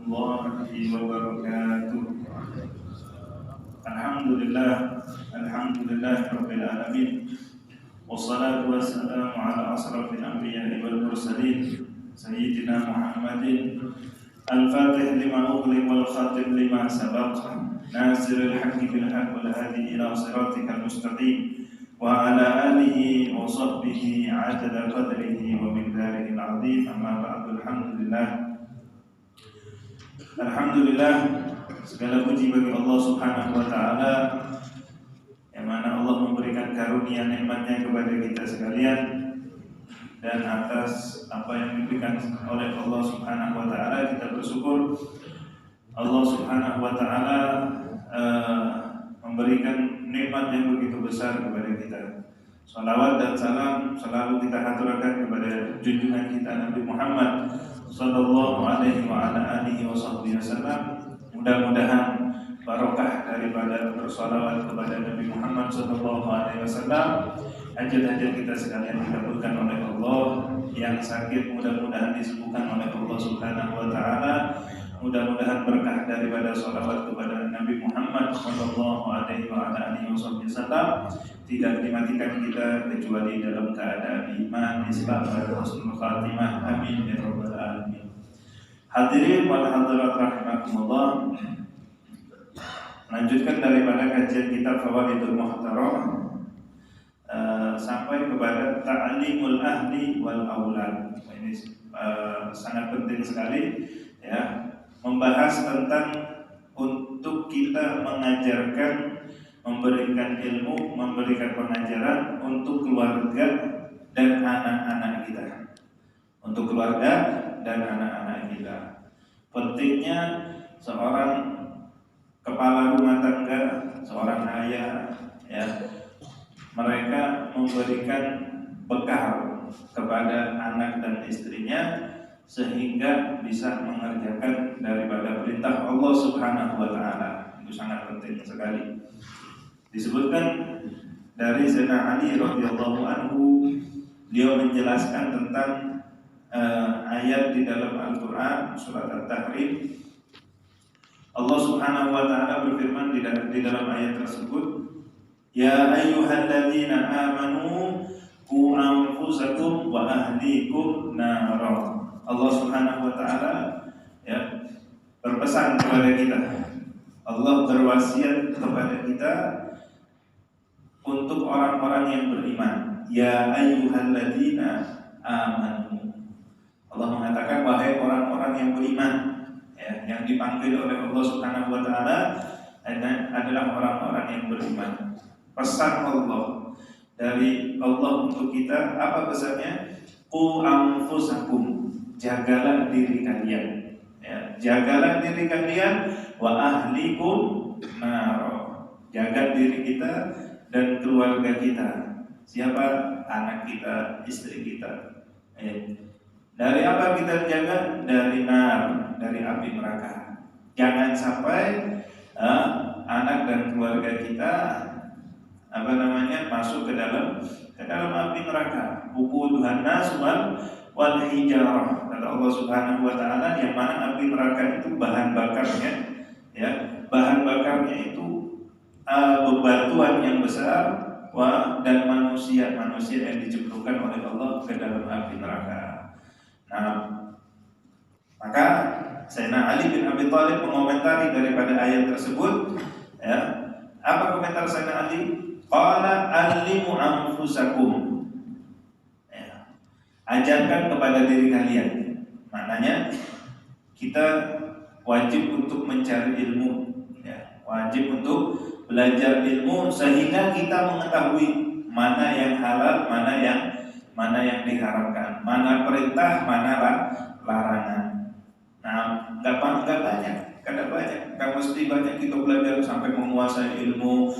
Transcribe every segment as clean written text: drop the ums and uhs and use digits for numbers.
warahmatullahi wabarakatuh. Alhamdulillah rabbil alamin. Wassalatu wassalamu ala asrafil anbiya'i wal mursalin sayyidina Muhammadin al-fatih lima ughliq wal khatim lima sabaq nasiril haqqi bil haqq wal hadi ila siratikal mustaqim wa ala alihi wa sahbihi adada qadrihi wa miqdarihi al-azim. Amma ba'du. Alhamdulillah, segala puji bagi Allah Subhanahu wa taala yang mana Allah memberikan karunia nikmatnya kepada kita sekalian, dan atas apa yang diberikan oleh Allah Subhanahu wa taala kita bersyukur. Allah Subhanahu wa taala memberikan nikmat yang begitu besar kepada kita. Salawat dan salam selalu kita haturkan kepada junjungan kita Nabi Muhammad sallallahu alaihi wa ala alihi wasallam. Mudah-mudahan barokah daripada bersalawat kepada Nabi Muhammad sallallahu alaihi wasallam, hajat-hajat kita sekalian dikabulkan oleh Allah. Yang sakit mudah-mudahan disembuhkan oleh Allah Subhanahu wa taala. Mudah-mudahan berkah daripada salawat kepada Nabi Muhammad sallallahu alaihi wa ala alihi wasallam tidak dimatikan kita kecuali dalam keadaan iman, Islam, dan husnul khatimah. Amin ya rabbal alamin. Hadirin wal hadirat rahimakumullah. Lanjutkan daripada kajian kitab Fawaidul Muhtaram sampai kepada ta'limul ahli wal aulad. Ini sangat penting sekali ya, membahas tentang untuk kita mengajarkan, memberikan ilmu, memberikan pengajaran untuk keluarga dan anak-anak kita. Untuk keluarga dan anak-anak kita. Pentingnya seorang kepala rumah tangga, seorang ayah ya, mereka memberikan bekal kepada anak dan istrinya sehingga bisa mengerjakan daripada perintah Allah Subhanahu wa taala. Itu sangat penting sekali. Disebutkan dari Sayyidina Ali radhiyallahu anhu, beliau menjelaskan tentang ayat di dalam Al-Qur'an surat At-Tahrim. Allah Subhanahu wa taala berfirman di dalam ayat tersebut, "Ya ayyuhalladzina amanu qu anfusakum wa ahlikum nara." Allah Subhanahu wa taala ya berpesan kepada kita. Allah berwasiat kepada kita untuk orang-orang yang beriman. Ya ayyuhalladzina amanu. Allah mengatakan wahai orang-orang yang beriman ya, yang dipanggil oleh Allah Subhanahu wa taala adalah orang-orang yang beriman. Pesan Allah dari Allah untuk kita, apa pesannya? Qu anfusakum, jagalah diri kalian ya, jagalah diri kalian, wa ahlikum nar, jaga diri kita dan keluarga kita. Siapa? Anak kita, istri kita ya. Dari apa kita jaga? Dari nar, dari api neraka. Jangan sampai anak dan keluarga kita masuk ke dalam api neraka. Wuquduhan nas wal hijarah, kata Allah Subhanahu wa taala, yang mana api neraka itu bahan bakarnya ya, bahan bakarnya itu bebatuan yang besar dan manusia yang dicemplungkan oleh Allah ke dalam api neraka. Nah, maka Sayyidina Ali bin Abi Thalib mengomentari daripada ayat tersebut ya. Apa komentar Sayyidina Ali? Qala allimu anfusakum ya, ajarkan kepada diri kalian. Maknanya kita wajib untuk mencari ilmu ya, wajib untuk belajar ilmu sehingga kita mengetahui mana yang halal, mana yang diharamkan, mana perintah, mana larangan. Nah, nggak banyak, nggak mesti banyak kita belajar sampai menguasai ilmu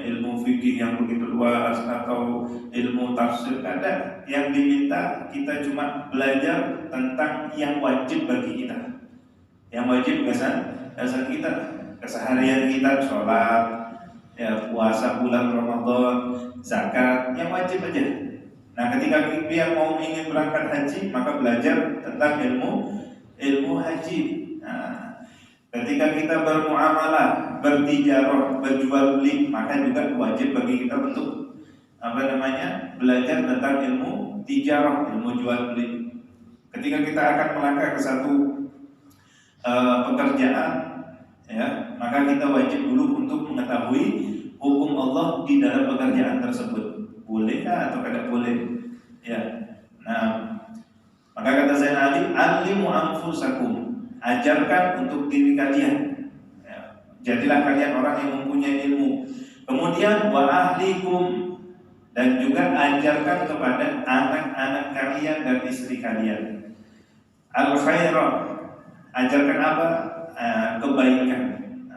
ilmu fikih yang begitu luas atau ilmu tafsir. Ada yang diminta kita cuma belajar tentang yang wajib bagi kita, yang wajib dasar kita, keseharian kita, sholat, ya, puasa bulan Ramadan, zakat, yang wajib aja. Nah, ketika dia ingin berangkat haji, maka belajar tentang ilmu haji. Nah, ketika kita bermuamalah, bertijarah, berjual beli, maka juga wajib bagi kita untuk belajar tentang ilmu tijarah, ilmu jual beli. Ketika kita akan melangkah ke satu pekerjaan, ya, maka kita wajib dulu untuk mengetahui hukum Allah di dalam pekerjaan tersebut. Bolehkah atau tidak boleh? Ya. Nah, maka kata Sayyidina Ali, "Alimu anfusakum." Ajarkan untuk diri kalian. Ya. Jadilah kalian orang yang mempunyai ilmu. Kemudian wa ahlikum, dan juga ajarkan kepada anak-anak kalian dan istri kalian. Al-khairah, ajarkan apa? Kebaikan.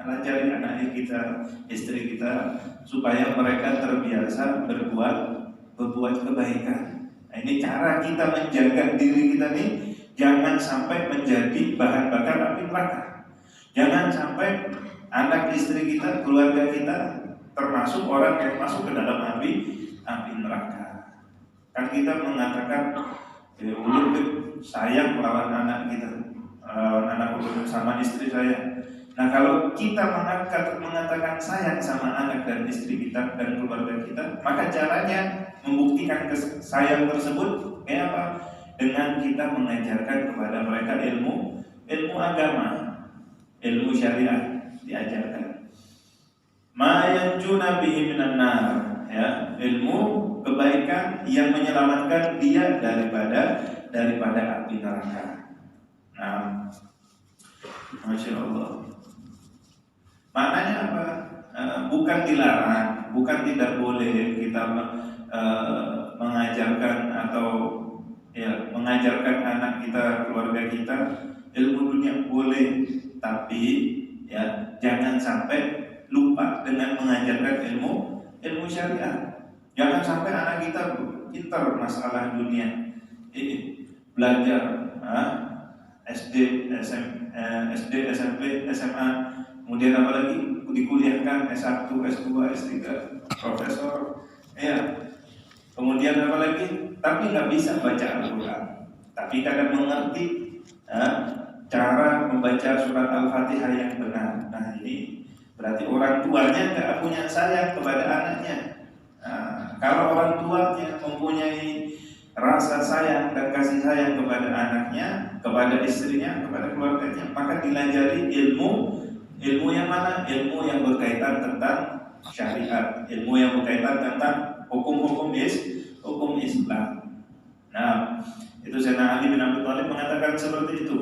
Ajari anak kita, istri kita, supaya mereka terbiasa berbuat kebaikan. Nah, ini cara kita menjaga diri kita nih, jangan sampai menjadi bahan bakar api neraka. Jangan sampai anak istri kita, keluarga kita termasuk orang yang masuk ke dalam api neraka. Kan kita mengatakan ulul sayang melawan anak kita, anak ulul sama istri saya. Nah, kalau kita mengatakan sayang sama anak dan istri kita dan keluarga kita, maka caranya membuktikan sayang tersebut kayak apa? Dengan kita mengajarkan kepada mereka ilmu agama, ilmu syariah diajarkan. Ma yanjuna bihi minan nar, ya, ilmu kebaikan yang menyelamatkan dia daripada api neraka. Nah, Masya Allah. Maknanya apa? Bukan dilarang, bukan tidak boleh kita mengajarkan atau ya mengajarkan anak kita, keluarga kita ilmu dunia, boleh, tapi ya jangan sampai lupa dengan mengajarkan ilmu syariah. Jangan sampai anak kita pintar masalah dunia, belajar SD, SMP, SMA, kemudian apalagi dikuliahkan S1, S2, S3, profesor, ya. Kemudian apalagi, tapi nggak bisa baca Al-Quran, tapi kadang mengerti cara membaca surat Al-Fatihah yang benar. Nah, ini berarti orang tuanya nggak punya sayang kepada anaknya. Kalau orang tuanya mempunyai rasa sayang dan kasih sayang kepada anaknya, kepada istrinya, kepada keluarganya, maka dilajari ilmu yang mana? Ilmu yang berkaitan tentang syariat, ilmu yang berkaitan tentang hukum Islam. Nah, itu Sayyidina Ali bin Abi Thalib mengatakan seperti itu.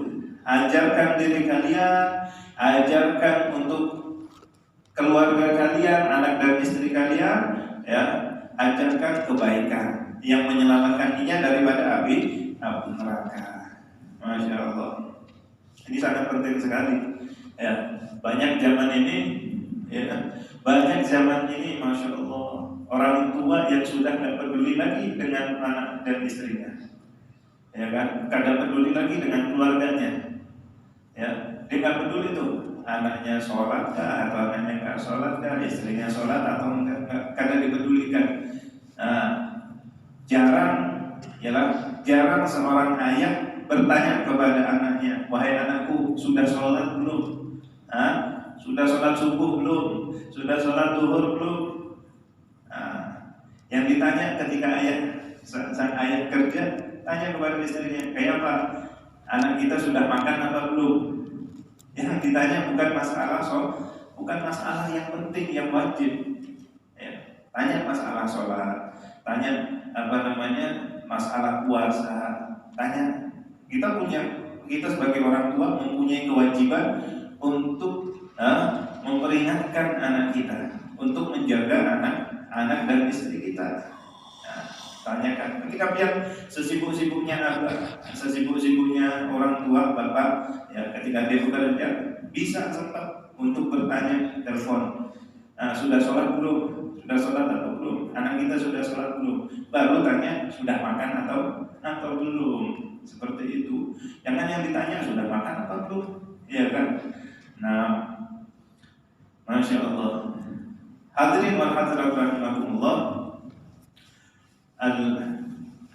Ajarkan diri kalian, ajarkan untuk keluarga kalian, anak dan istri kalian, ya, ajarkan kebaikan yang menyelamatkan dia daripada api neraka. Masya Allah. Ini sangat penting sekali. Ya, banyak zaman ini, Masya Allah, orang tua yang sudah tidak peduli lagi dengan anak dan istrinya, ya kan? Kadang peduli lagi dengan keluarganya. Ya, dia nggak peduli tuh anaknya sholat kah atau anaknya nggak sholat kah, istrinya sholat atau enggak, kadang dipedulikan. Jarang seorang ayah bertanya kepada anaknya, wahai anakku, sudah sholat belum? Sudah sholat subuh belum? Sudah sholat zuhur belum? Yang ditanya ketika sang ayah kerja, tanya kepada istrinya, kayak apa? Anak kita sudah makan apa belum? Yang ditanya bukan masalah yang penting, yang wajib. Ya, tanya masalah sholat, tanya masalah puasa, tanya. Kita sebagai orang tua mempunyai kewajiban untuk memperingatkan anak kita, untuk menjaga anak dan istri kita. Tanyakan. Ketika biar sesibuk-sibuknya orang tua, bapak, ya, ketika dia bekerja, bisa sempat untuk bertanya telepon. Sudah sholat belum? Sudah sholat atau belum? Anak kita sudah sholat belum? Baru tanya sudah makan atau belum? Seperti itu. Jangan yang ditanya sudah makan atau belum? Iya kan? Nah, Masya Allah. Hadirin wal hadirat rahimakumullah.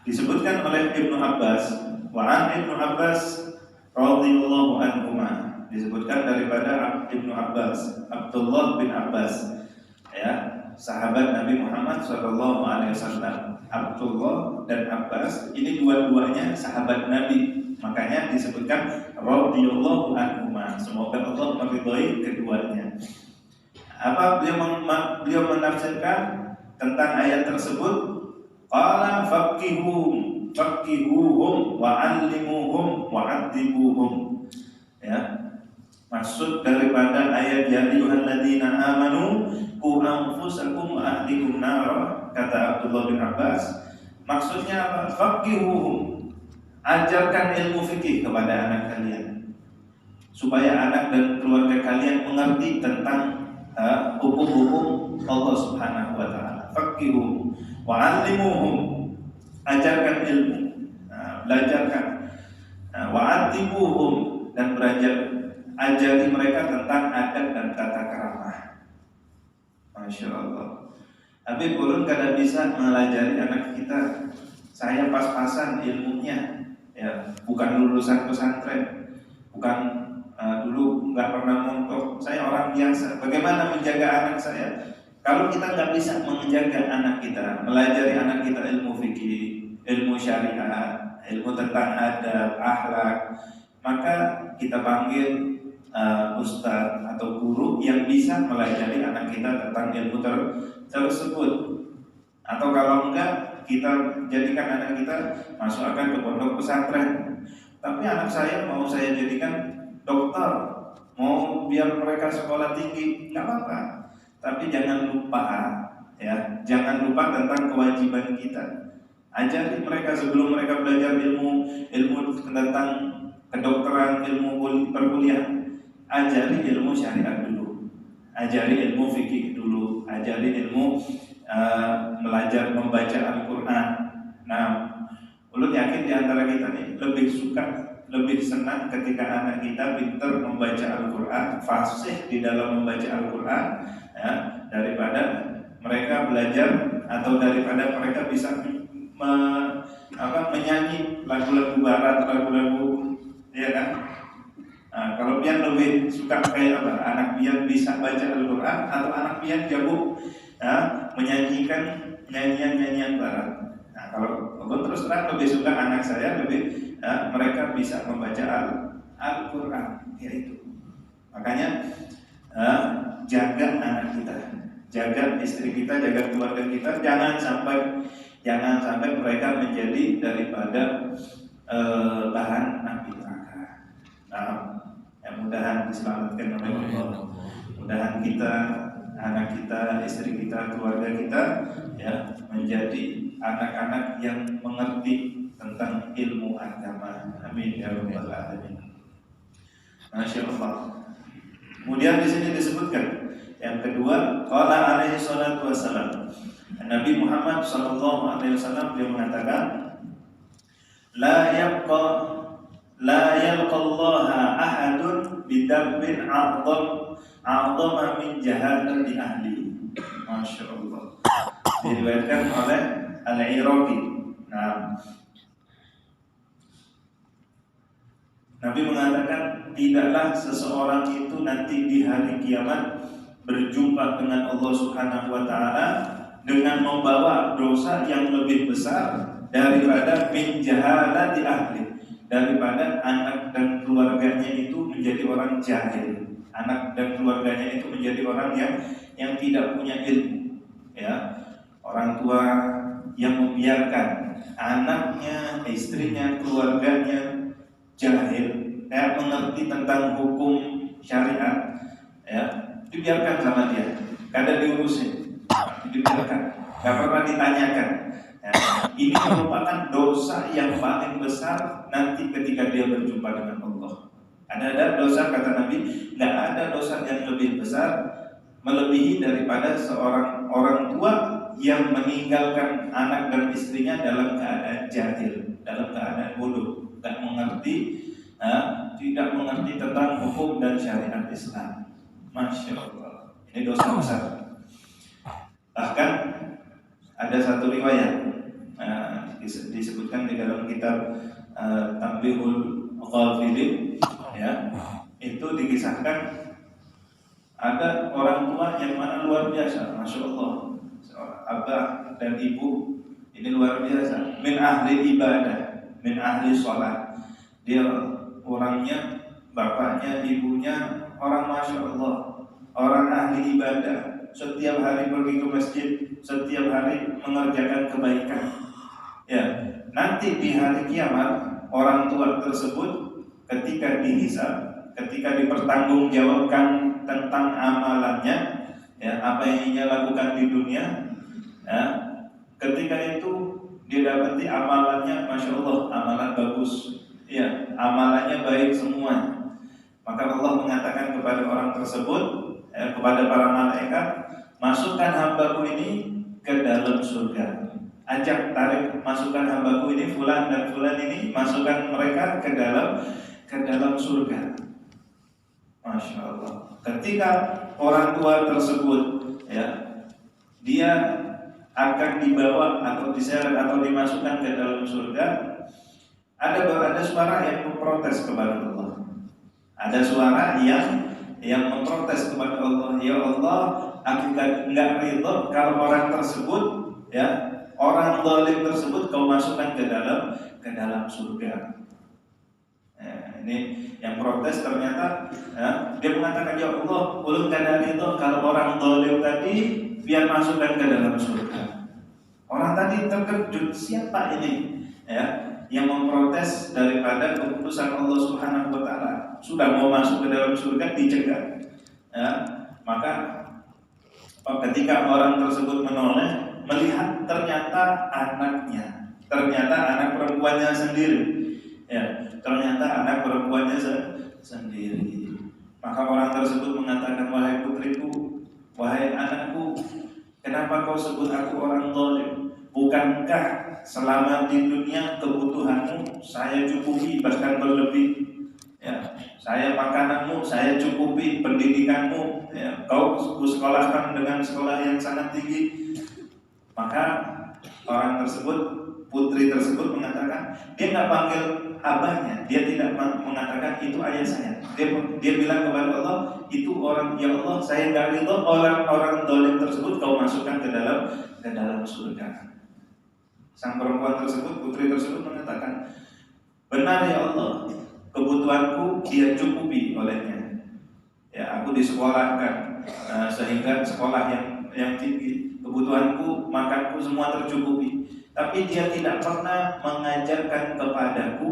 Disebutkan oleh Ibnu Abbas, wa an Ibnu Abbas radhiyallahu anhuma, disebutkan daripada Ibnu Abbas, Abdullah bin Abbas, ya, sahabat Nabi Muhammad SAW. Abdullah dan Abbas ini dua-duanya sahabat Nabi, makanya disebutkan radhiyallahu anhuma, semoga Allah meridhai keduanya. Apa beliau menafsirkan tentang ayat tersebut? Qala faqihuhum wa 'allimuhum wa 'addibuhum. Ya. Maksud daripada ayat ya ayyuhalladzina amanu qu anfusakum wa ahlikum nar, kata Abdullah bin Abbas, maksudnya apa? Faqihuhum, ajarkan ilmu fikih kepada anak kalian supaya anak dan keluarga kalian mengerti tentang hukum-hukum Allah Subhanahu wa taala. Faqihuhum wa 'allimuhum, ajarkan ilmu, belajarkan, wa 'addibuhum, dan ajari mereka tentang adab dan tata krama. Masya Allah. Tapi ulun kada bisa melajari anak kita. Saya pas-pasan ilmunya, ya, bukan lulusan pesantren, bukan dulu nggak pernah mondok. Saya orang biasa. Bagaimana menjaga anak saya? Kalau kita nggak bisa menjaga anak kita, melajari anak kita ilmu fikih, ilmu syariat, ilmu tentang adab, akhlak, maka kita panggil ustadz atau guru yang bisa melajari anak kita tentang ilmu tersebut. Atau kalau enggak, kita jadikan anak kita masukkan ke pondok pesantren. Tapi anak saya mau saya jadikan dokter, mau biar mereka sekolah tinggi, nggak apa-apa. Tapi jangan lupa, ya, jangan lupa tentang kewajiban kita. Ajari mereka sebelum mereka belajar ilmu tentang kedokteran, ilmu perkuliahan. Ajari ilmu syariat dulu, ajari ilmu fikih dulu, ajari ilmu belajar membaca Al-Quran. Nah, ulun yakin di antara kita nih lebih senang ketika anak kita pintar membaca Al-Quran, fasih di dalam membaca Al-Quran, ya, daripada mereka belajar atau daripada mereka bisa menyanyi lagu-lagu barat, lagu-lagu, ya kan? Nah, kalau pian lebih suka kayak apa? Anak pian bisa baca Al-Quran atau anak pian jago, ya, menyanyikan nyanyian barat. Nah, kalau aku terus terang lebih suka anak saya mereka bisa membaca Al-Quran, yaitu. Makanya jaga anak kita, jaga istri kita, jaga keluarga kita, jangan sampai mereka menjadi daripada bahan api neraka. Nah, mudahan diselamatkan oleh Allah. Mudahan kita, anak kita, istri kita, keluarga kita, ya, menjadi anak-anak yang mengerti tentang ilmu agama. Amin ya rabbal alamin. Masya Allah. Kemudian di sini disebutkan yang kedua, qala alaihi salatu wassalam, Nabi Muhammad sallallahu alaihi wasallam, dia mengatakan, la yalqallaha ahadun bidambin a'dhama min jahalati ahli. Masya Allah. Diriwayatkan oleh Al-Iraqi. Nah, Nabi mengatakan, tidaklah seseorang itu nanti di hari kiamat berjumpa dengan Allah Subhanahu wa taala dengan membawa dosa yang lebih besar daripada min jahalati ahli, daripada anak dan keluarganya itu menjadi orang jahil, anak dan keluarganya itu menjadi orang yang tidak punya ilmu, ya, orang tua yang membiarkan anaknya, istrinya, keluarganya jahil, ya, mengerti tentang hukum syariat, ya, dibiarkan sama dia, kada diurusin, dibiarkan, gak pernah ditanyakan. Ya, ini merupakan dosa yang paling besar nanti ketika dia berjumpa dengan Allah. Ada dosa, kata Nabi, gak ada dosa yang lebih besar melebihi daripada seorang orang tua yang meninggalkan anak dan istrinya dalam keadaan jahil, dalam keadaan bodoh, gak mengerti, tidak mengerti tentang hukum dan syariat Islam. Masya Allah, ini dosa besar. Bahkan ada satu riwayat disebutkan di dalam kitab Tanbihul Ghafilin, ya, itu dikisahkan ada orang tua yang mana luar biasa, masya Allah, seorang abah dan ibu ini luar biasa, min ahli ibadah, min ahli sholat. Dia orangnya, bapaknya, ibunya orang masya Allah, orang ahli ibadah. Setiap hari pergi ke masjid, setiap hari mengerjakan kebaikan. Ya, nanti di hari kiamat orang tua tersebut ketika dihisab, ketika dipertanggungjawabkan tentang amalannya, ya, apa yang ia lakukan di dunia, ya, ketika itu dia dapati amalannya, masya Allah, amalan bagus, ya, amalannya baik semua. Maka Allah mengatakan kepada orang tersebut, ya, kepada para malaikat, masukkan hambaku ini ke dalam surga. Ajak, tarik, masukkan hambaku ini, fulan dan fulan ini, masukkan mereka ke dalam surga. Masya Allah. Ketika orang tua tersebut, ya, dia akan dibawa atau diseret atau dimasukkan ke dalam surga, ada suara yang memprotes kepada Allah. Ada suara yang memprotes kepada Allah. Ya Allah, aku enggak ridho kalau orang tersebut, ya, orang zalim tersebut kau masukkan ke dalam surga. Ini yang protes ternyata, ya, dia mengatakan, ya Allah, ulun kada ridho kalau orang zalim tadi biar masukkan ke dalam surga. Orang tadi terkejut, siapa ini, ya, yang memprotes daripada keputusan Allah Subhanahu wa taala. Sudah mau masuk ke dalam surga dicegah. Ya, maka ketika orang tersebut menoleh, melihat ternyata anaknya, ternyata anak perempuannya sendiri. Ya, ternyata anak perempuannya sendiri. Maka orang tersebut mengatakan, wahai putriku, wahai anakku, kenapa kau sebut aku orang zalim? Bukankah selama di dunia kebutuhanmu saya cukupi, bahkan berlebih? Ya, saya makananmu saya cukupi, pendidikanmu, ya, kau sekolahkan dengan sekolah yang sangat tinggi. Maka orang tersebut, putri tersebut mengatakan, dia nggak panggil abahnya, dia tidak mengatakan itu ayah saya. Dia bilang kepada Allah, itu orang, ya Allah, saya nggak ridho orang zalim tersebut kau masukkan ke dalam surga. Sang perempuan tersebut, putri tersebut mengatakan, benar ya Allah, kebutuhanku dia cukupi olehnya. Ya, aku disekolahkan sehingga sekolah yang tinggi, kebutuhanku, makanku semua tercukupi. Tapi dia tidak pernah mengajarkan kepadaku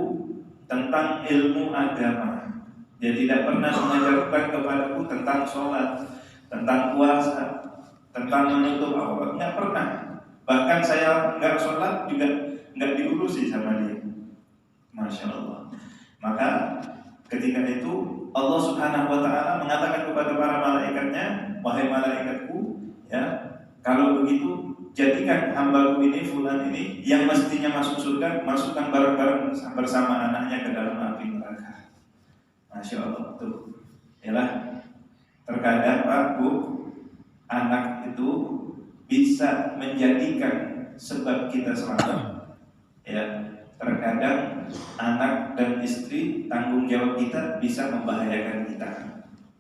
tentang ilmu agama. Dia tidak pernah mengajarkan kepadaku tentang sholat, tentang puasa, tentang menutup aurat. Nggak pernah. Bahkan saya nggak sholat juga nggak diurusi sama dia. Masya Allah. Maka ketika itu Allah Subhanahu wa taala mengatakan kepada para malaikatnya, wahai malaikatku, ya, kalau begitu jadikan hambaku ini, fulan ini, yang mestinya masuk surga, masukkan bareng-bareng bersama anaknya ke dalam api neraka. Masya Allah, tuh. Yalah, terkadang aku, anak itu bisa menjadikan sebab kita selamat. Ya, terkadang anak dan istri, tanggung jawab kita bisa membahayakan kita.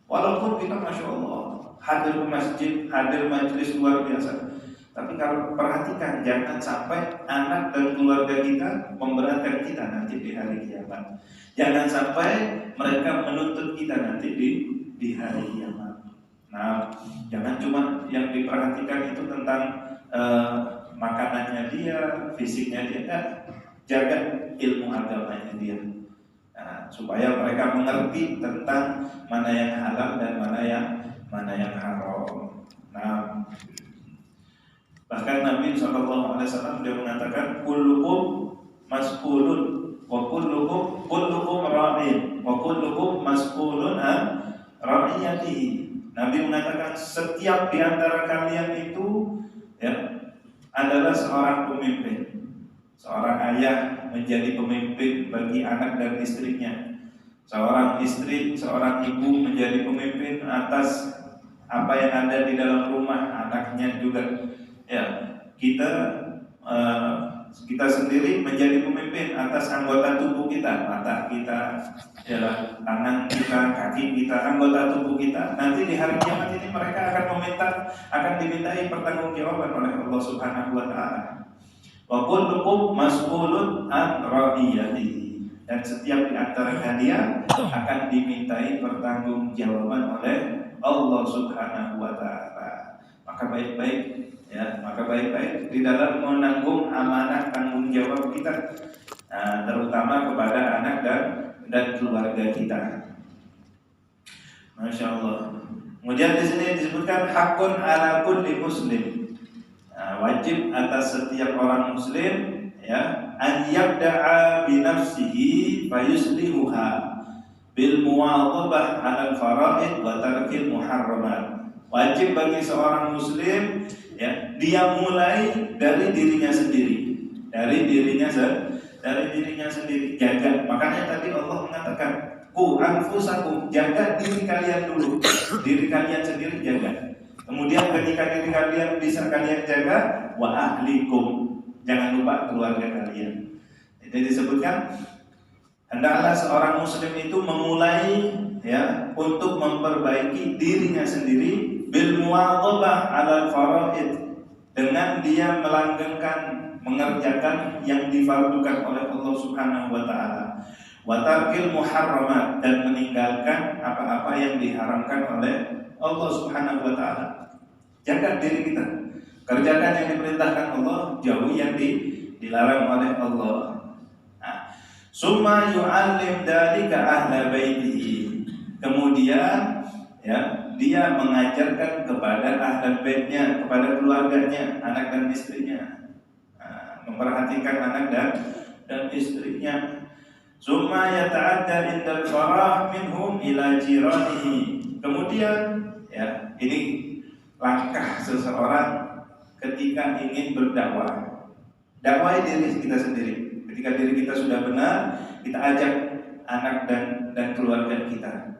Walaupun kita masya Allah hadir ke masjid, hadir majelis luar biasa, tapi kalau perhatikan, jangan sampai anak dan keluarga kita memberatkan kita nanti di hari kiamat. Jangan sampai mereka menuntut kita nanti di hari kiamat. Nah, jangan cuma yang diperhatikan itu tentang makanannya dia, fisiknya dia, kan? Jaga ilmu agamanya dia. Nah, supaya mereka mengerti tentang mana yang halal dan mana yang haram. Nah, bahkan Nabi SAW dia mengatakan, kullukum mas'ulun wa kullukum ra'in wa kullukum mas'ulun an ra'iyatihi. Nabi mengatakan setiap di antara kalian itu, ya, adalah seorang pemimpin. Seorang ayah menjadi pemimpin bagi anak dan istrinya. Seorang istri, seorang ibu menjadi pemimpin atas apa yang ada di dalam rumah anaknya juga. Ya, kita Kita sendiri menjadi pemimpin atas anggota tubuh kita, mata kita, ya, tangan kita, kaki kita, anggota tubuh kita. Nanti di hari kiamat ini mereka akan dimintai pertanggungjawaban oleh Allah Subhanahu wa taala. Wa kullukum mas'ulun an ra'iyatihi. Dan setiap di antara kalian akan dimintai pertanggungjawaban oleh Allah Subhanahu wa taala. Maka baik-baik di dalam menanggung amanah tanggung jawab kita, terutama kepada anak dan keluarga kita. Masya Allah. Kemudian di sini disebutkan hakun ala kulli muslim. Wajib atas setiap orang muslim, ya, an yabda'a bi nafsihi fayuslihuha bil muwadhabah 'ala al-fara'id wa tarkil muharramat. Wajib bagi seorang muslim, ya, dia mulai dari dirinya sendiri. Jaga. Makanya tadi Allah mengatakan, "Qu anfusakum", jaga diri kalian dulu. Diri kalian sendiri jaga. Kemudian ketika diri kalian bisa kalian jaga, wa ahlikum, jangan lupa keluarga kalian. Jadi disebutkan hendaklah seorang muslim itu memulai, ya, untuk memperbaiki dirinya sendiri bil muwadhabah 'alal faraid, dengan dia mengerjakan yang difardukan oleh Allah Subhanahu wa taala, wa tarkil muharramat, dan meninggalkan apa-apa yang diharamkan oleh Allah Subhanahu wa taala. Jaga diri kita, kerjakan yang diperintahkan Allah, jauhi yang dilarang oleh Allah. Summa yu'allim dalika ahla baitihi. Kemudian, ya, dia mengajarkan kepada ahli baitnya, kepada keluarganya, anak dan istrinya. Memperhatikan anak dan istrinya. Summa yata'adda indal farah minhum ila jiranihi. Kemudian, ya, ini langkah seseorang ketika ingin berdakwah. Dakwah diri kita sendiri. Ketika diri kita sudah benar, kita ajak anak dan keluarga kita.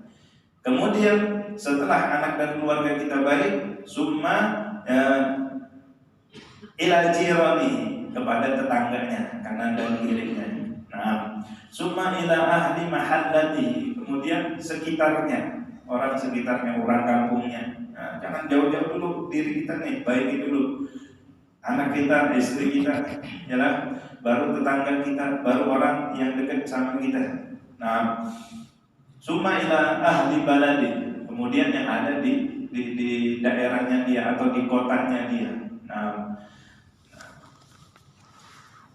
Kemudian setelah anak dan keluarga kita baik, summa ila jirani, kepada tetangganya, kanan dan kirinya. Nah, summa ila ahli mahallati, kemudian sekitarnya, orang sekitarnya, orang kampungnya. Nah, jangan jauh-jauh dulu diri kita nih, baiki dulu anak kita, istri kita, ya lah, baru tetangga kita, baru orang yang dekat sama kita. Nah, summa ila ahli baladi, kemudian yang ada di daerahnya dia atau di kotanya dia. Nah,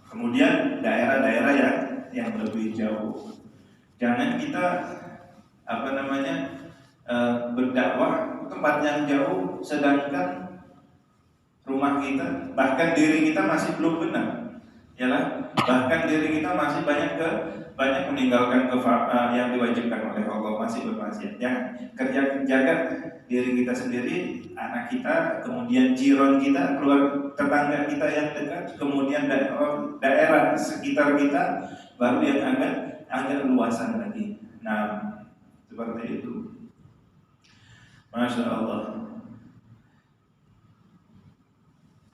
kemudian daerah-daerah yang lebih jauh. Jangan kita berdakwah tempat yang jauh, sedangkan rumah kita, bahkan diri kita masih belum benar, ya lah, bahkan diri kita masih banyak meninggalkan yang diwajibkan oleh Allah, masih bermaksiat. Jangan, jaga diri kita sendiri, anak kita, kemudian jiran kita, tetangga kita yang dekat, kemudian daerah sekitar kita, baru yang agak luasan lagi. Nah, seperti itu. Masya Allah.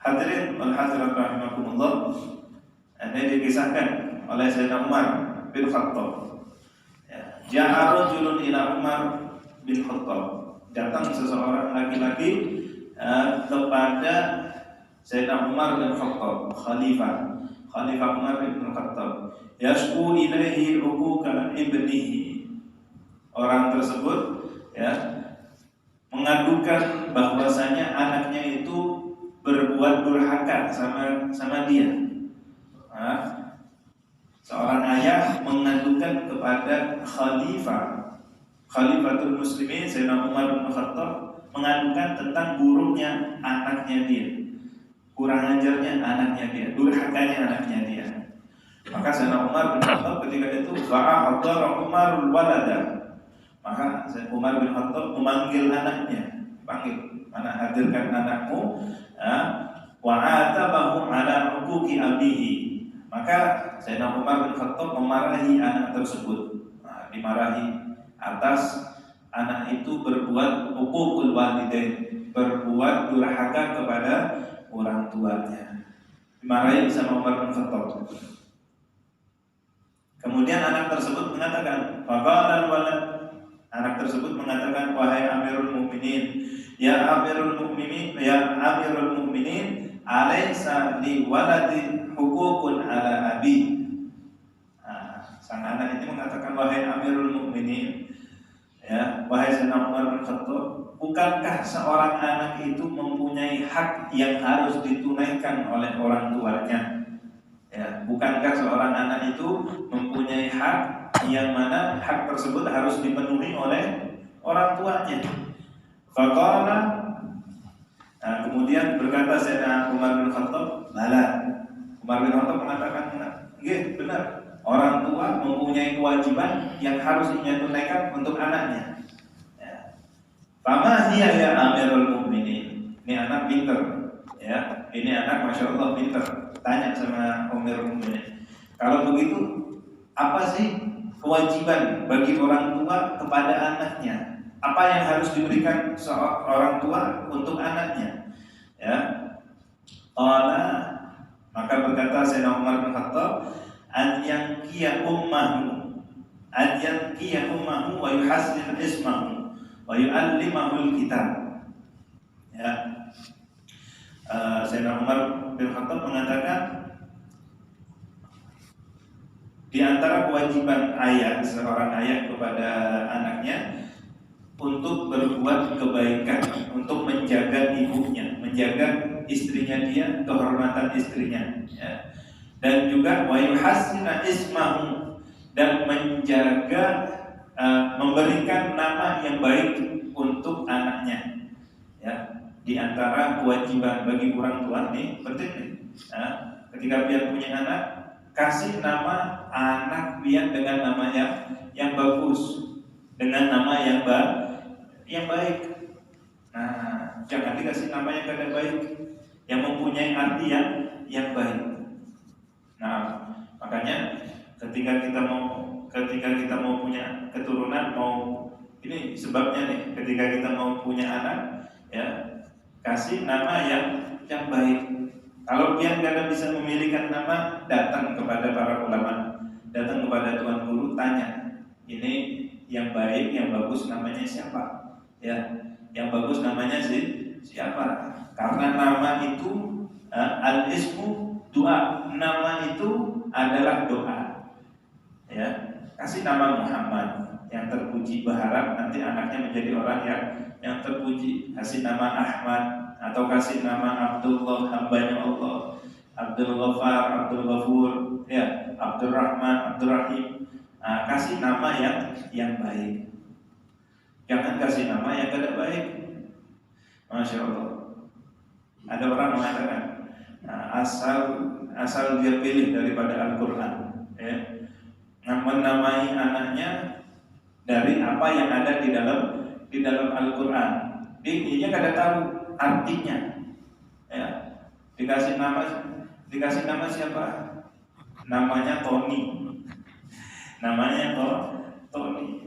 Hadirin wal hadirat rahimakumullah. Ini dikisahkan oleh Sayyidina Umar bin Khattab. Ja'a rajulun ila Umar bin Khattab. Datang seseorang laki-laki kepada Sayyidina Umar bin Khattab, Khalifah Umar bin Khattab. Yashku ilaihi uquqa ibnihi. Orang tersebut, ya, mengadukan bahwasanya anaknya itu berbuat durhaka sama dia. Seorang ayah mengadukan kepada Khalifatul Muslimin Sayyidina Umar bin Khattab, mengadukan tentang buruknya anaknya dia, kurang ajarnya anaknya dia, durhakanya anaknya dia. Maka Sayyidina Umar bin Khattab ketika itu fa'ahadara Umarul walada. Maka Umar bin Khattab memanggil anaknya, panggil, mana hadirkan anakmu, wa'atabahu ala uquqi abihi. Maka Sayyidina Umar bin Khattab memarahi anak tersebut, dimarahi atas anak itu berbuat uququl walidain, berbuat durhaka kepada orang tuanya. dimarahi sama Umar bin Khattab. Kemudian anak tersebut mengatakan, faqala walad, anak tersebut mengatakan, wahai Amirul Mukminin, ya Amirul Mukminin, ya Amirul Mukminin, alaysa li waladi hukukun ala abi. Sang anak ini mengatakan, wahai Amirul Mukminin, ya, wahai Sayyidina Umar bin Khattab, bukankah seorang anak itu mempunyai hak yang harus ditunaikan oleh orang tuanya? Ya, bukankah seorang anak itu mempunyai hak yang mana hak tersebut harus dipenuhi oleh orang tuanya? Faqala, kemudian berkata Sayyidina Umar bin Khattab, bala. Umar bin Khattab mengatakan, iya benar, orang tua mempunyai kewajiban yang harus ia tunaikan untuk anaknya. Fama hiya ya Amirul Mukminin. Ini anak pinter, ya. Ini anak masya Allah pinter. Tanya sama Amirul Mukminin. Kalau begitu, apa sih kewajiban bagi orang tua kepada anaknya? Apa yang harus diberikan seorang tua untuk anaknya? Ya. Maka berkata Sayyidina Umar bin Khattab, an yankiya ummahu wa yuhassin ismahu wa yu'allimahul kitab. Ya. Sayyidina Umar bin Khattab mengatakan, di antara kewajiban ayah, seorang ayah kepada anaknya untuk berbuat kebaikan, untuk menjaga ibunya, menjaga istrinya dia, kehormatan istrinya, ya. Dan juga wa yuhassina ismahu, dan menjaga memberikan nama yang baik untuk anaknya, ya. Di antara kewajiban bagi orang tua nih penting nih, ya. Ketika pian punya anak, kasih nama anak pian dengan nama yang bagus, dengan nama yang baik. Nah, jangan dikasih nama yang kada baik, yang mempunyai arti yang baik. Nah, makanya ketika kita mau punya keturunan, ini sebabnya nih, ketika kita mau punya anak, ya, kasih nama yang baik. Kalau dia nggak bisa memilihkan nama, datang kepada para ulama, datang kepada tuan guru, tanya, ini yang baik, yang bagus namanya siapa? Ya, yang bagus namanya siapa? Karena nama itu al-ismu doa, nama itu adalah doa. Ya, kasih nama Muhammad yang terpuji, berharap nanti anaknya menjadi orang yang terpuji. Kasih nama Ahmad atau kasih nama Abdullah, hambanya Allah, Abdul Ghafar, Abdul Ghafur, ya, Abdul Rahman, Abdul Rahim. Kasih nama yang baik. Jangan kasih nama yang tidak baik. Masya Allah. Ada orang mengatakan, asal dia pilih daripada Al-Quran, ya, menamai anaknya dari apa yang ada di dalam Al-Quran. Dia kada tahu artinya, ya. Dikasih nama siapa? Namanya Tony. Namanya Tony.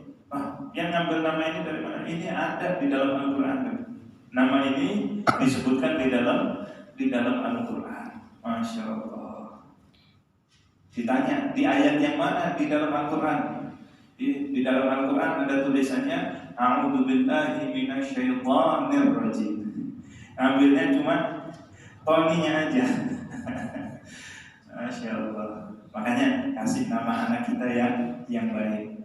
Yang ngambil nama ini dari mana? Ini ada di dalam Al-Quran. Nama ini disebutkan di dalam Al-Quran. Masya Allah. Ditanya, di ayat yang mana di dalam Al-Quran? Di dalam Al-Quran ada tulisannya, A'udzubillahi minasyaitonir rajim. Ambilnya cuma Tony-nya aja. Masya Allah. Makanya kasih nama anak kita yang baik.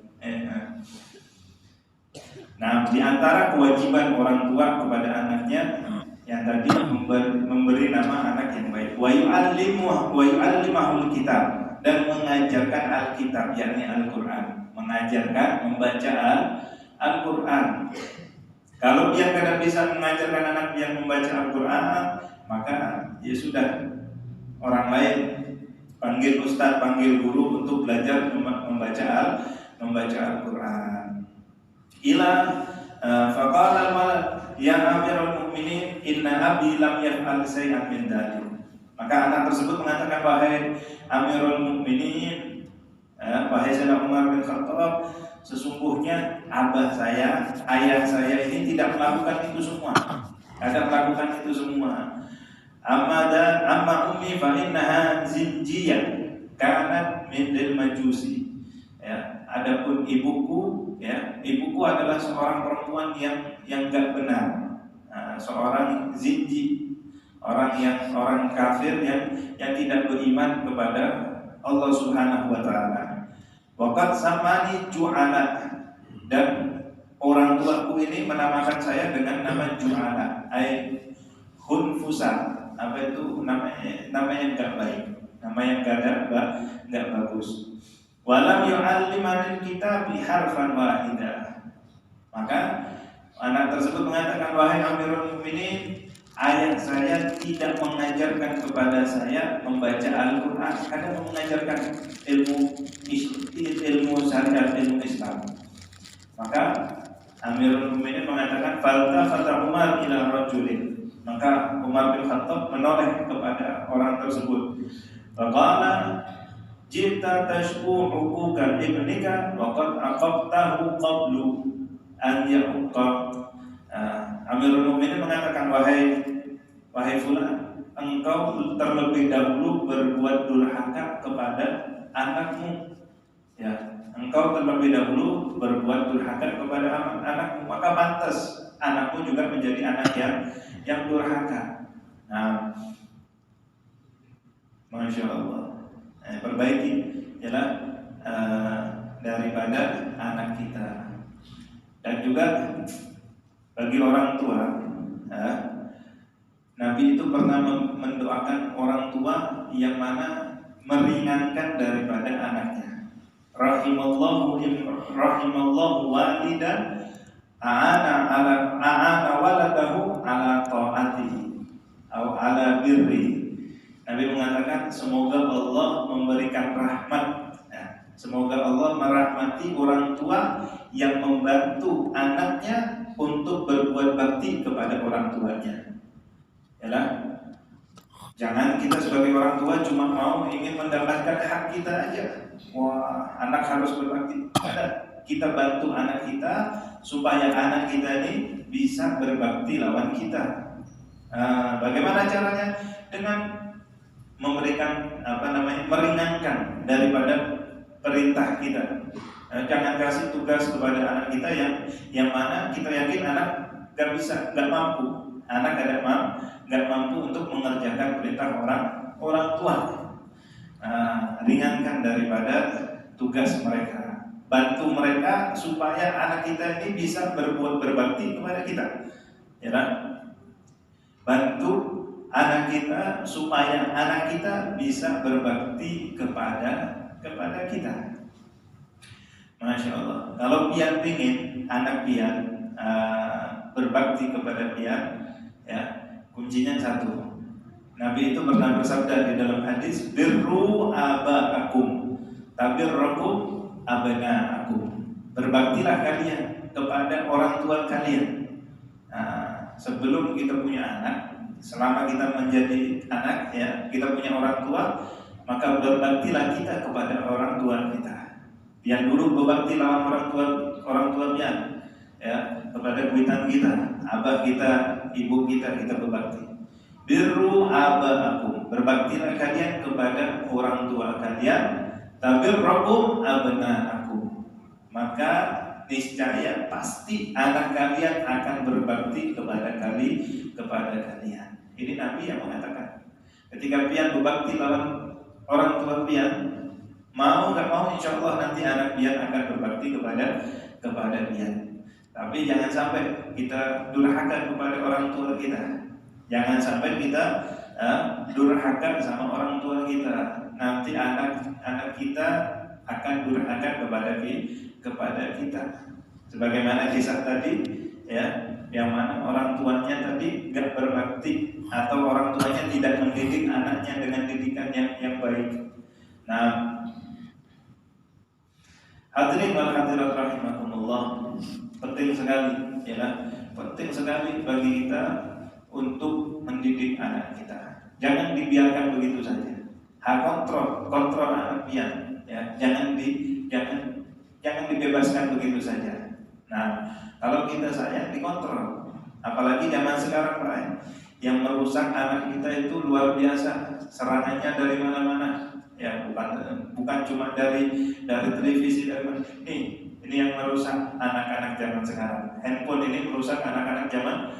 Nah, di antara kewajiban orang tua kepada anaknya yang tadi memberi nama anak yang baik. Wa yu'allimahul kitab, dan mengajarkan Alkitab, yakni Al-Quran. Mengajarkan membaca Al-Quran. Kalau dia tidak bisa mengajarkan anak yang membaca Al-Quran, maka ya sudah, orang lain panggil ustaz, panggil guru untuk belajar membaca Al-Quran. Faqala al-walad ya Amirul Mukminin, inna abi lam yaf'al shay'an min dzalik. Maka anak tersebut mengatakan, wahai Amirul Mukminin, wahai Sayyidina Umar bin Khattab, sesungguhnya ayah saya ini tidak melakukan itu semua. Amma ummi fa innaha zinjiyah kanat min dil majusi. Ya, adapun ibuku, ya, ibuku adalah seorang perempuan yang enggak benar. Seorang zinji, orang kafir yang tidak beriman kepada Allah Subhanahu wa taala. Waqad samani Ju'ala, dan orang tuaku ini menamakan saya dengan nama Ju'ala, ai khunfusa. Apa itu nama yang enggak baik, nama yang enggak bagus. Walam yu'allimanil kitabi harfan wahida. Maka anak tersebut mengatakan, wahai Amirul Mukminin, ayah saya tidak mengajarkan kepada saya membaca Al-Quran, karena mengajarkan ilmu syariat, ilmu Islam. Maka Amirul Mukminin mengatakan, faltafata Umar ila rajulin. Maka Umar bin Khattab menoleh kepada orang tersebut. Faqala jita tashku huquqan ibnika wa qad aqabtahu qablu an ya'uqa. Amirul Mukminin mengatakan, wahai fulan, engkau terlebih dahulu berbuat durhaka kepada anakmu. Ya, engkau terlebih dahulu berbuat durhaka kepada anakmu, maka pantas anakmu juga menjadi anak yang durhaka. Nah, Masya Allah, perbaiki ialah daripada anak kita. Dan juga bagi orang tua, Nabi itu pernah mendoakan orang tua yang mana meringankan daripada anaknya. Rahimallahu walidan a'ana waladahu ala ta'atihi atau ala birri. Nabi mengatakan, semoga Allah memberikan rahmat, semoga Allah merahmati orang tua yang membantu anaknya untuk berbuat bakti kepada orang tuanya. Yalah, jangan kita sebagai orang tua cuma mau ingin mendapatkan hak kita aja. Wah, anak harus berbakti. Kita bantu anak kita supaya anak kita ini bisa berbakti lawan kita. Bagaimana caranya? Dengan memberikan meringankan daripada perintah kita. Jangan kasih tugas kepada anak kita yang mana kita yakin anak nggak mampu. Anak nggak mampu untuk mengerjakan perintah orang tua. Ringankan daripada tugas mereka. Bantu mereka supaya anak kita ini bisa berbuat berbakti kepada kita. Ya kan? Bantu anak kita supaya anak kita bisa berbakti kepada kita. Masya Allah. Kalau pian pingin anak pian berbakti kepada pian, ya, kuncinya satu. Nabi itu pernah bersabda di dalam hadis, birru aba'akum tabirrakum abna'akum. Berbaktilah kalian kepada orang tua kalian. Sebelum kita punya anak, selama kita menjadi anak, ya, kita punya orang tua, maka berbaktilah kita kepada orang tua kita. Yang dulu berbakti lawan orang tua pian, ya, kepada kuitan kita, abah kita, ibu kita berbakti. Birru aba'akum, berbaktilah kalian kepada orang tua kalian. Tabirrakum abna'akum, maka niscaya pasti anak kalian akan berbakti kepada kalian. Ini Nabi yang mengatakan. Ketika pian berbakti lawan orang tua pian, mau nggak mau, insya Allah nanti anak pian akan berbakti kepada pian. Tapi jangan sampai kita durhaka kepada orang tua kita. Jangan sampai kita durhaka sama orang tua kita. Nanti anak kita akan durhaka kepada kita. Sebagaimana kisah tadi, ya, yang mana orang tuanya tadi gak berbakti atau orang tuanya tidak mendidik anaknya dengan didikan yang baik. Nah, hadirin wal hadirat rahimakumullah, penting sekali, ya, penting sekali bagi kita untuk mendidik anak kita. Jangan dibiarkan begitu saja. Kontrol anak pian, ya, jangan dibebaskan begitu saja. Nah, kalau kita sayang dikontrol, apalagi zaman sekarang, Pak, Yang merusak anak kita itu luar biasa, serangannya dari mana-mana. Ya, bukan cuma dari televisi, dari mana. Ini yang merusak anak-anak zaman sekarang. Handphone ini merusak anak-anak zaman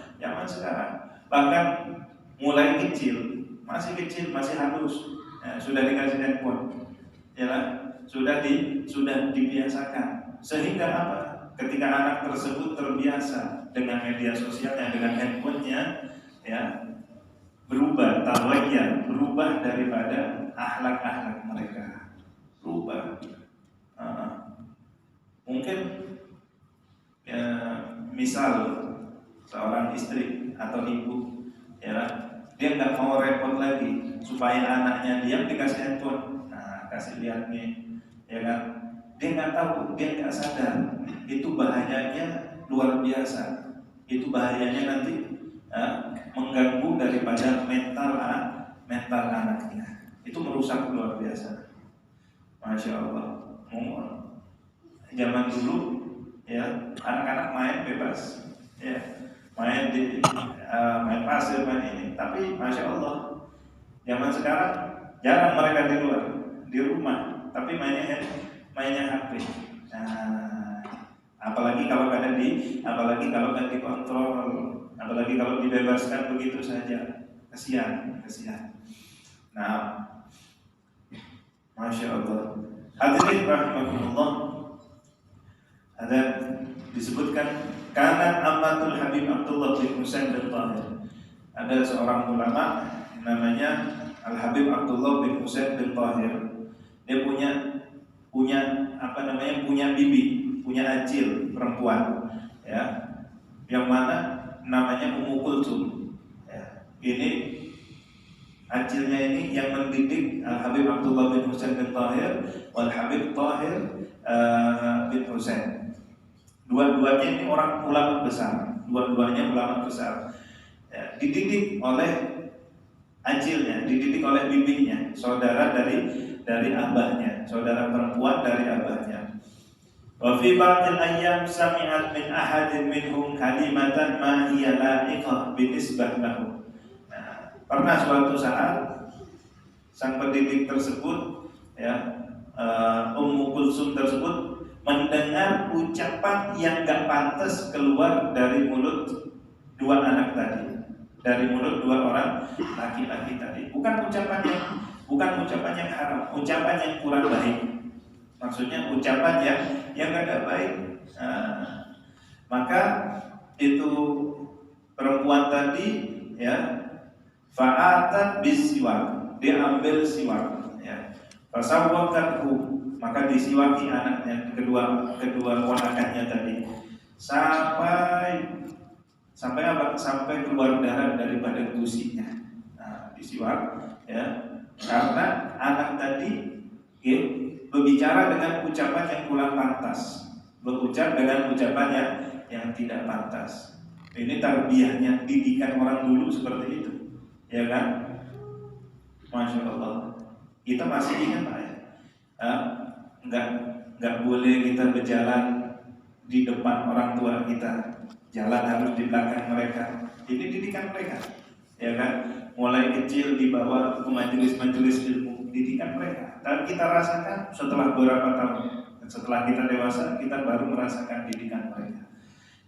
sekarang. Bahkan mulai kecil, masih halus, ya, sudah dikasih handphone, ya, sudah dibiasakan. Sehingga apa? Ketika anak tersebut terbiasa dengan media sosialnya, dengan handphonenya, ya, berubah daripada akhlak mereka, berubah. Mungkin ya, misal seorang istri atau ibu, ya, dia nggak mau repot lagi supaya anaknya diam, dikasih handphone, nah kasih lihat nih, ya kan? Dia nggak tahu, dia nggak sadar itu bahayanya luar biasa. Itu bahayanya nanti mengganggu daripada mental anaknya. Itu merusak luar biasa. Masya Allah. Zaman dulu, ya, anak-anak main bebas, ya, main pasir, main ini. Tapi masya Allah, zaman sekarang jarang mereka di luar, di rumah, tapi mainnya HP. Nah, apalagi kalau kan dikontrol, apalagi kalau dibebaskan begitu saja, kasihan. Nah, masya Allah. Hadirin rahimahullah, ada disebutkan karena Ammatul Habib Abdullah bin Husain bin Tahir. Ada seorang ulama namanya Al Habib Abdullah bin Husain bin Tahir. Dia punya bibi, punya acil perempuan, ya, yang mana namanya Ummu Kulsum. Ya, ini acilnya ini yang mendidik Al Habib Abdullah bin Husain bin Tahir wal Habib Tahir bin Husain. Dua-duanya ini ulama besar. Ya, dididik oleh acilnya, dididik oleh bibinya, saudara dari abahnya, saudara perempuan dari abahnya. Wa fi ba'dil ayyam sami'at min ahadin minhum kalimatan ma hiya la'iqah binisbah lahu. Nah, pernah suatu saat sang pendidik tersebut, ya, Ummu Kulsum tersebut mendengar ucapan yang gak pantas keluar dari mulut dua anak tadi, dari mulut dua orang laki-laki tadi. Bukan ucapan yang haram, ucapan yang kurang baik. Maksudnya ucapan yang gak baik. Maka itu perempuan tadi, ya, fa'atat bisiwak, dia ambil siwak, ya, fasawwakathu, maka disiwaki anaknya, kedua ponakannya tadi, sampai apa? Sampai keluar darah daripada gusinya. Nah, disiwak, ya, karena anak tadi, ya, berbicara dengan ucapan yang kurang pantas, berucap dengan ucapan yang tidak pantas. Ini tarbiyahnya, didikan orang dulu seperti itu, ya kan? Masya Allah. Kita masih ingat, Pak, ya? Nggak boleh kita berjalan di depan orang tua kita, jalan harus di belakang mereka. Ini didikan mereka, ya kan? Mulai kecil dibawa ke majelis-majelis ilmu, didikan mereka. Dan kita rasakan setelah beberapa tahun, setelah kita dewasa, kita baru merasakan didikan mereka.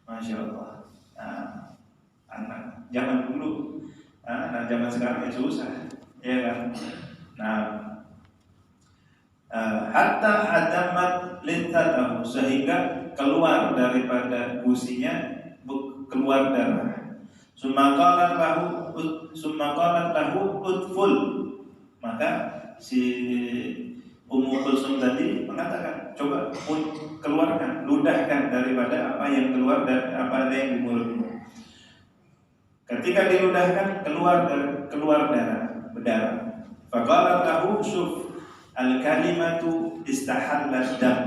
Masya Allah. Nah, anak zaman dulu, anak zaman sekarang ya susah, ya kan? Nah, hatta hadamat lintatahu, sehingga keluar daripada gusinya, keluar darah. Summa qalat lahu utful, maka si Ummu Kulsum tadi mengatakan, coba keluarkan, ludahkan daripada apa yang keluar dan apa yang di mulutmu. Ketika diludahkan, keluar darah, berdarah. Faqalat lahu syuf al-kalimatu istahallat dam.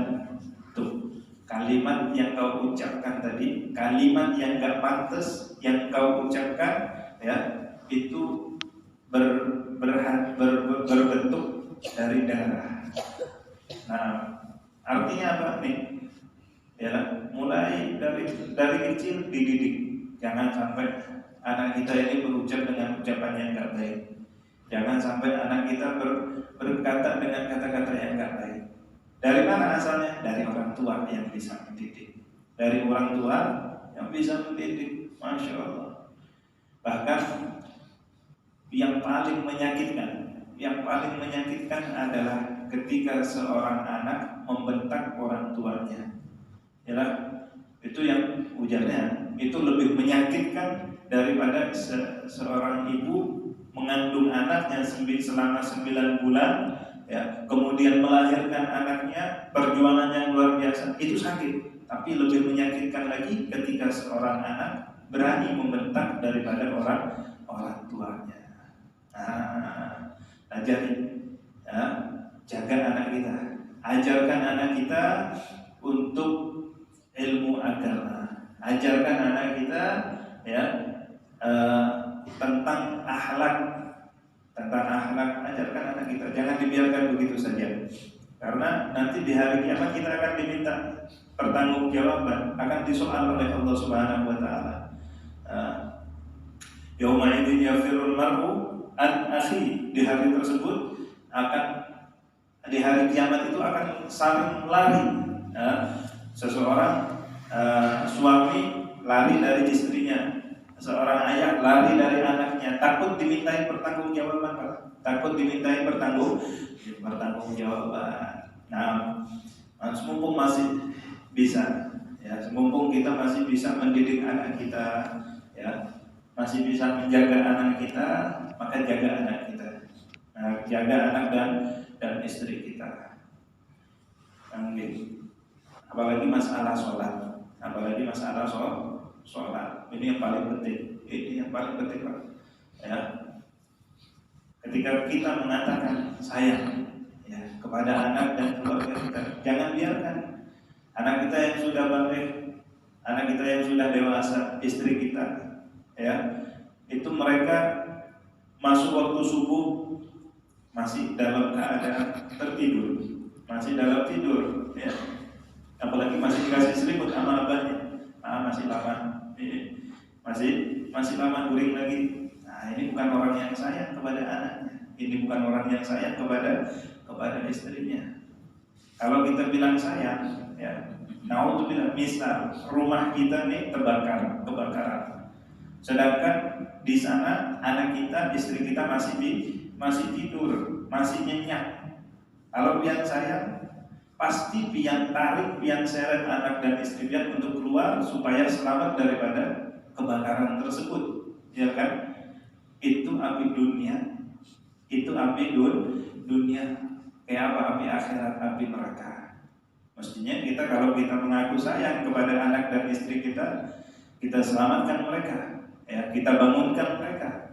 Tuh, kalimat yang kau ucapkan tadi, kalimat yang gak pantas yang kau ucapkan, ya, itu berbentuk dari darah. Nah, artinya apa nih? Ya, mulai dari kecil dididik, Jangan sampai anak kita ini berucap dengan ucapan yang enggak baik. Jangan sampai anak kita berkata dengan kata-kata yang enggak baik. Dari mana asalnya? Dari orang tua yang bisa mendidik. Dari orang tua yang bisa mendidik. Masya Allah. Bahkan yang paling menyakitkan adalah ketika seorang anak membentak orang tuanya. Yalah, itu yang ujarnya itu lebih menyakitkan daripada seorang ibu mengandung anaknya selama 9 bulan, ya, kemudian melahirkan anaknya, perjuangan yang luar biasa, itu sakit. Tapi lebih menyakitkan lagi ketika seorang anak berani membentak daripada orang tuanya. Ajari, ya, jaga anak kita, ajarkan anak kita untuk ilmu agama, ajarkan anak kita, ya, tentang akhlak, ajarkan anak kita. Jangan dibiarkan begitu saja, karena nanti di hari kiamat kita akan diminta pertanggungjawaban, akan disoal oleh Allah Subhanahu wa taala. Yauma idzin yafirul mar'u an akhi, di hari tersebut di hari kiamat itu akan saling lari. Seseorang suami lari dari istrinya, seorang ayah lari dari anaknya, takut dimintai pertanggungjawaban, takut dimintai pertanggungjawaban. Nah, mumpung masih bisa, ya, mumpung kita masih bisa mendidik anak kita, ya, masih bisa menjaga anak kita, maka jaga anak kita. Nah, jaga anak dan istri kita. Apalagi masalah sholat, ini yang paling penting, Pak. Ya, ketika kita mengatakan sayang, ya, kepada anak dan keluarga kita, jangan biarkan anak kita yang sudah balik, anak kita yang sudah dewasa, istri kita, ya, itu mereka masuk waktu subuh masih dalam keadaan tertidur, masih dalam tidur, ya. Apalagi masih dikasih selimut sama abahnya, masih lama, masih lama guring lagi. Nah, ini bukan orang yang sayang kepada anaknya, ini bukan orang yang sayang kepada istrinya. Kalau kita bilang sayang, ya, misal rumah kita nih kebakaran, sedangkan di sana anak kita, istri kita masih tidur, masih nyenyak. Kalau pian sayang, pasti pian tarik, pian seret anak dan istri pian untuk keluar supaya selamat daripada kebakaran tersebut, ya kan? Itu api dunia, kayak apa api akhirat, api neraka. Mestinya kita, kalau kita mengaku sayang kepada anak dan istri kita, kita selamatkan mereka, ya, kita bangunkan mereka,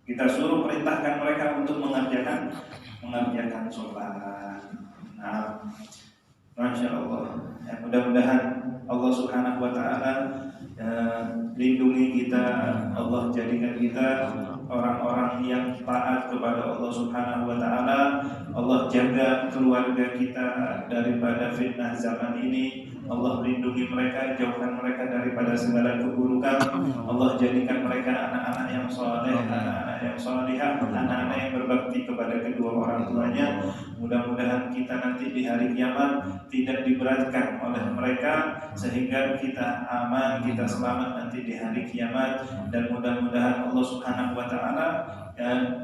kita suruh perintahkan mereka untuk mengerjakan sholat. Nah, Masya Allah, ya, mudah-mudahan Allah Subhanahu wa ta'ala lindungi kita, Allah jadikan kita orang-orang yang taat kepada Allah Subhanahu wa ta'ala. Allah jaga keluarga kita daripada fitnah zaman ini. Allah lindungi mereka, jauhkan mereka daripada segala keburukan. Allah jadikan mereka anak-anak yang soleh, anak-anak yang solihah, anak-anak yang berbakti kepada kedua orang tuanya. Mudah-mudahan kita nanti di hari kiamat tidak diberatkan oleh mereka, sehingga kita aman, kita selamat nanti di hari kiamat. Dan mudah-mudahan Allah Subhanahu wa ta'ala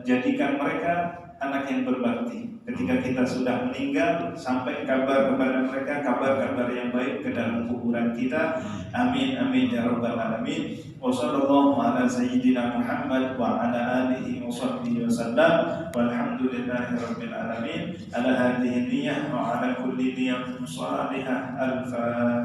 jadikan mereka anak yang berbakti. Ketika kita sudah meninggal, sampai kabar kepada mereka, kabar-kabar yang baik ke dalam kuburan kita. Amin amin ya rabbal alamin. Wa sallallahu ala sayyidina Muhammad wa ala alihi wa sahbihi wasallam. Walhamdulillahi rabbil alamin. Ala hadhihi niyyah wa ala kulli niyyatin salihah. Al-Fatihah.